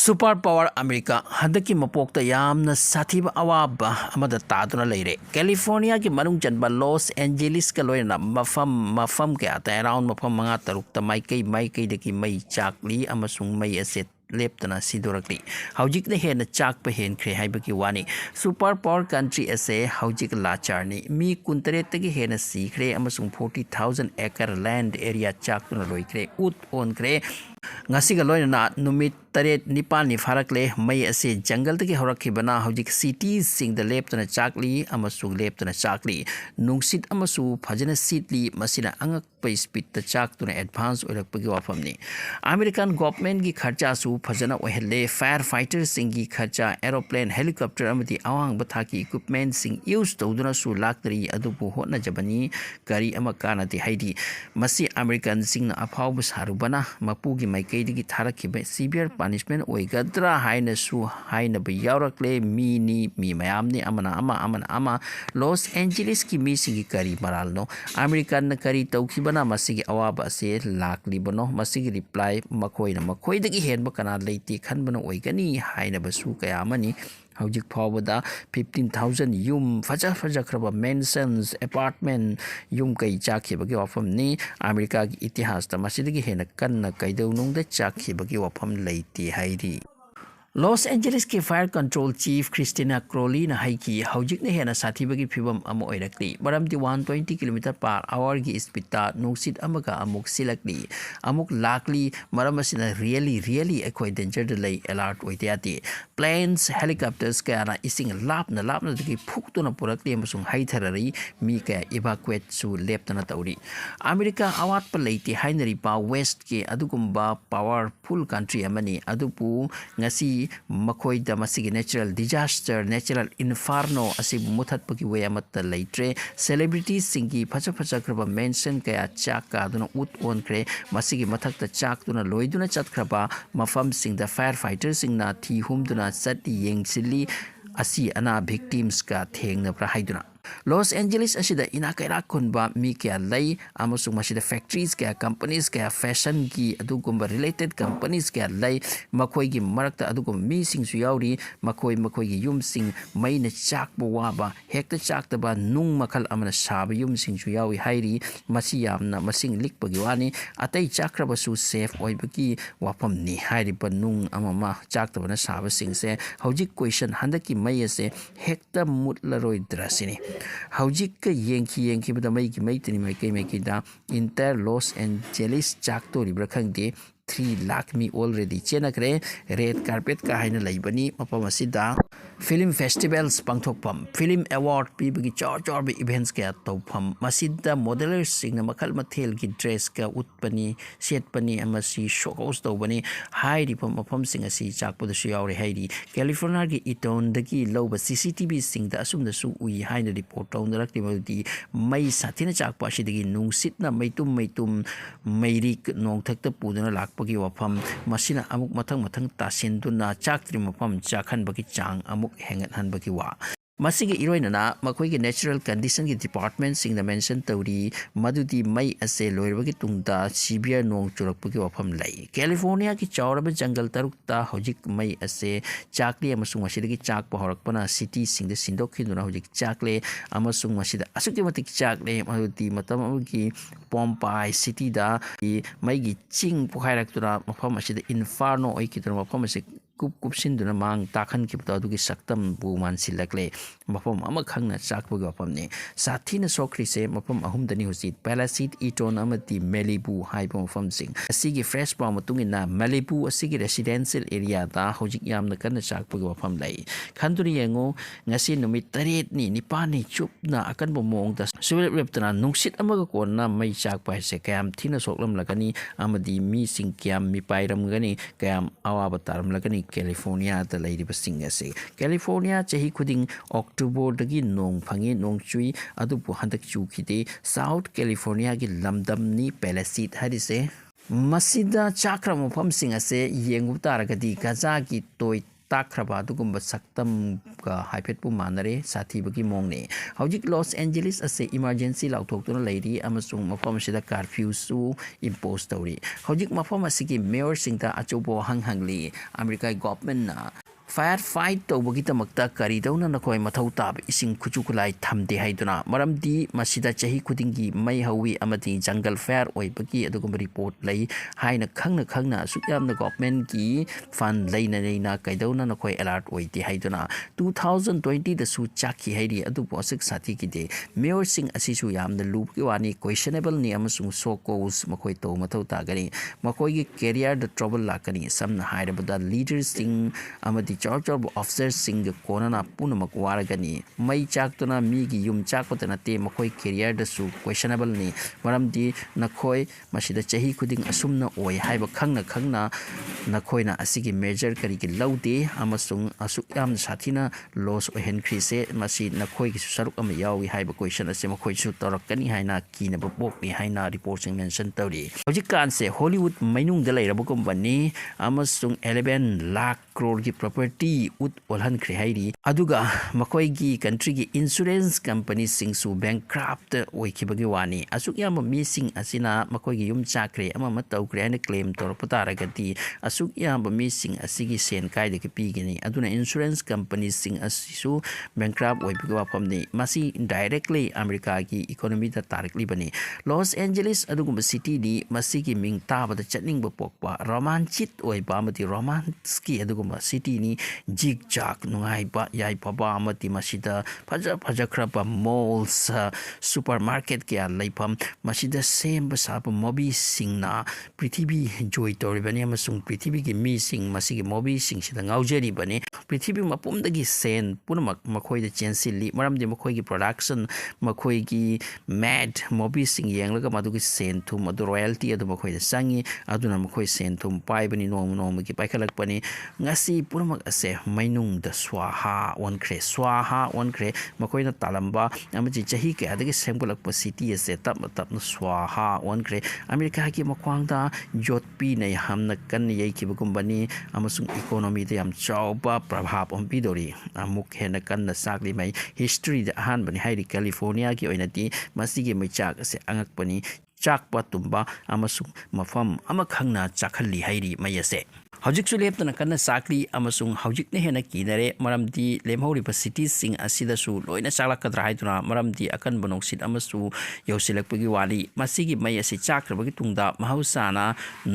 super power America हदकी मपोक्ता यामना साथीबा अवाबा अमदा तादुना लेरे California की मनुंग चनबा Los Angeles का लोयना मफम के आता अराउंड मफम मंगा तरुकता माइकई दकी मई चाकली अमसुंग मई असे लेप्तना सिदोरकली हौजिकने हेन चाकप हेनख्रे हाइबकी वानी सुपर पावर कंट्री असे हौजिक लाचारनी मी कुंतरेतगी हेन सीख्रे अमसुंग 40,000 एकर लैंड एरिया चाकतुना लोइख्रे उत ओनख्रे ngasiga loina numit taret nipan ni farakle mai ase jungle tagi horakibana hojik cities sing the leptana chakli amasung leptana chakli nungsit amasu phajana sitli masina angak pai speed ta chaktuna advance oirakpagi wafamni American government gi kharcha su phajana ohelle firefighters sing gi kharcha aeroplane helicopter amati awang bathaki equipment sing use tawduna su laktari adubu hotna jabani kari ama kanati haidi masi American sing na aphawbu sarubana mapugi maikaidigi tharakhiba severe punishment oigadra haina su haina ba yaurakle mi mayamni amana Los Angeles ki mi singi kari maralno American na kari tawkhibana masigi awaba se lakli bano masigi reply makoidagi henba kana leiti khanbana oigani haina ba su kayamani hojik phawada 15,000 yum faja khraba mansions apartment yum kai chakhibagi wafam ni America gi itihas ta masidagi hena kanna kaidaunungda chakhibagi wafam leiti hairi Los Angeles के fire control chief Kristina Crowley ना हाइकी हौजिक ने हेना साथीबगी फिबम अमो ओइरकली बरमदि 120 किलोमीटर पर आवर की स्पीड नुसित अमगा अमुक सिलकली अमुक लाकली मरमसिना रियली अखोय डेंजर द लई अलर्ट ओइतियाती प्लेन्स हेलीकॉप्टर्स का ना इसिंग लापना दगी फुक्तुना पुरकली अमसुंग हाइथररी मी का इवाकुएट सु लेप्तना तौरी अमेरिका अवात पर लेती हाइनरी पा वेस्ट के अदुगुम्बा पावरफुल कंट्री अमनी अदुपु ngasi makoi da masigi natural disaster natural inferno asi muthat paki way amatta leitre celebrities singi phacha kraba mention kaya chaka duna ut on kre masigi mathak ta chak duna loiduna chat kraba mafam sing da firefighters sing na thi hum duna sat yeng sili asi ana victims ka theng na pra haiduna Los Angeles asida inakaira kunba mi kya lay amusung masida factories kya companies kya fashion ki adugumba related companies kya lay makoi gi marakta adugum mi sing su yauri makoi gi yum sing mai na chak bo waba hekta chak ta ba nung makal amana sab yum sing su yawi hairi masi yamna masing likpa gi wani atai chakra ba su safe oi baki wapam ni hairi ba nung amama chak ta bana sab sing se hojik question handaki mai ase hekta mutla roi drasini हौजिक का येंकी बदा मई की मई की दा inter Los Angeles चाक तो रिब्रा खंगदे 3 लाख मी already चेनकरे red carpet का हाइना लैबनी मपम असिदा film festivals पांगथोकपम film award पीबगी चौर बे events के तौफम मसिदा modellers सिंग मखल मथेल की ड्रेस का उत्पनी सेटपनी अमसी शोकौस तौबनी हाइरी मफम सिंग असि चाकपदसु यावरे हाइरी कैलिफोर्निया की इटोन दगी लौब सीसीटीवी सिंग दा असुम दसु उई हाइना रिपोर्ट तौनरकति मदि मई साथिना चाकपा सिदगी नुंगसितना मैतुम मैरी नोंथक्ता पुदना लाकपगी वफम मसिना अमुक मथंग तासिनदुना चाकत्रि मफम चाखनबगी चांग अमुक hengat han baki wa masigi iroina na makoi gi natural condition gi department sing the mention tawri madudi mai ase loirbagi tungda severe nong churakpagi wafam lai California ki chawraba jungle tarukta hojik mai ase chakli amasung masidagi chak pahorakpana city sing the sindok khiduna hojik chakle amasung masida asuki matik chakle madudi matam gi Pompai city da mai gi ching pukhairaktura mafam asida Inferno oi kitura mafam ase kup sinduna mang takhan ki pata dugi Saktam bu man silakle mafam ama khangna chakbu ga pamne sathina sokri se mafam ahum dani husit Palisade Eton amati Malibu haibo mafam sing asigi fresh pa matungina Malibu asigi residential area da hojik yamna kana chakbu ga pam lai khanduri yengo ngasi numit taret ni nipani chupna akan bo mong da suwel reptana nungsit amaga konna mai chakpa se kayam thina soklam lagani amadi mi sing kyam mi pairam gani kayam awaba taram lagani California ta lairiba sing ase California chahi khuding October dagi nong phangi nong chui adupu handak chu khide South California gi lamdam ni Palisade harise masida chakra mofam sing ase yengu taragadi gaza gi toy takraba adugumba Saktam का हाइफेट पु मानरे साथी बगी मोंगने हौजिक Los Angeles असे emergency लाउथोक्तुना लेरी अमसुंग मफम सिदा curfew सु impose तौरी हौजिक मफम असिगी mayor सिंगता अचोबो हंगली America government ना fire fight तौबगीदमक्ता करीदौना नखोय मथौ ताब इसिंग खुचु खुलाई थमदे हाइदुना मरमदी मसिदा चही खुदिंगी मई हौवी अमदी जंगल fire ओइबगी अदुगुम report लई हाइना खंगना सुयामना गवर्नमेंट की फंड लेना कैदौना नखोय अलर्ट ओइदे हाइदुना 2020 दसु चाखी हाइरी अदुबो असक साथी की मेयर सिंग असिसु यामना लूबगी वानी क्वेश्चनेबल नि अमसुंग सो कोस मखोय तो मथौ तागनी मखोय की कैरियर द ट्रबल लाकनी समना हाइरबदा लीडर सिंग अमदी चौब ऑफिसर सिंग कोनना पुनमक वारगनी मई चाकतुना मीगी युम चाकपत नते मखोय कैरियर दसु क्वेश्चनेबल नि मरमदी नखोय मसिदा चही खुदिंग असुमना ओय हाइबा खंगना नखोयना असिगी मेजर करी की लौदे अमसुंग असुक याम साथीना लॉस ओहेनख्रीसे मसी नखोय की सरुक अम यावी हाइबा क्वेश्चन असे मखोय सु तौरकनी हाइना कीनब बोकनी हाइना रिपोर्ट सिंग मेंशन तौरी हौजिक कानसे हॉलीवुड मैनुंगदा लेरबगुम बनी अमसुंग 11 लाख करोड़ की प्रॉपर्टी उत ओलहनख्रे हाइरी अदुगा मखोय की कंट्री की इंश्योरेंस कंपनी सिंगसु बैंकक्रप्ट ओइखिबगी वानी असुक याम मीसिंग असिना मखोय की युम चाखरे अमा तौखरे हाइना क्लेम तौरपतारगति असुक याम मीसिंग असिगी सेन कायदे पीगनी अदुना इंश्योरेंस कंपनी सिंग असिसु बैंकक्रप्ट ओइबगी वाफमनी मसी डायरेक्टली अमेरिका की इकोनॉमी दा तारकली बनी लॉस एंजेलिस अदुगुम सिटी दी मसी की मिंग ताबदा चटनिंग पोकपा रोमांचित ओइबा अमति रोमांस की अदुगुम सिटी नी जिग जाक नुंगाइबा याइफबा अमति मसिदा फजखरबा मॉल्स सुपरमार्केट के लेफम मसिदा सेम साब मोबी सिंगना पृथ्वी जोय तौरिबनी अमसुंग पृथ्वी की मी सिंग मसिगी मोबी सिंग सिदा ngaujeriबनी पृथ्वी मपुमदगी सेन पुनमक मखोयद चेंसिली मरमदि मखोयगी प्रोडक्शन मखोयगी मैड मोबी सिंग येंगलगा मदुगी सेन थुम अदु रॉयल्टी अदु मखोयद संगी अदुना मखोय सेन थुम पाइबनी नोमगी पाइखलकपनी ngasi पुनमक असे मैनुंगदा स्वाहा ओनख्रे मखोयना तालंबा अमजि चही के अदगी सेमगलक सिटी असे तप स्वाहा ओनख्रे अमेरिका की मख्वांगदा जोतपी नै हमना कन यैखिबगुंबनी अमसुंग इकोनॉमी दे याम चौबा प्रभाव ओंपिदोरी अमुक हेन कन साकली मै हिस्ट्री द अहान बनी हाइरी कैलिफोर्निया की ओइनती मसिगी मैचाक असे अंगकपनी चाकपा तुम्बा अमसुंग मफम अमा खंगना चाखल्ली हाइरी मैयसे हौजिकसु लेपतना कन्ना साकली अमसुंग हौजिकने हेना कीनरे मरमदी लेमहौरिबा सिटीज सिंग असिदसु लोइना चालकद्रा हाइदुना मरमदी अकन बनोंसित अमसु यौसिलकपगी वाली मसिगी मै असि चाक्रबगी तुंगदा महौसाना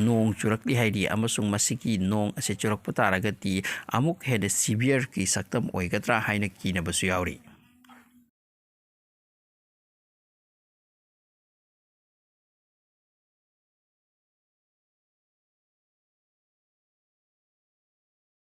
नोंग चुरकली हाइरी अमसुंग मसिगी नोंग असे चुरकपतारगति अमुक हेड सिवियर की सक्तम ओइगद्रा हाइना कीनबसु यावरी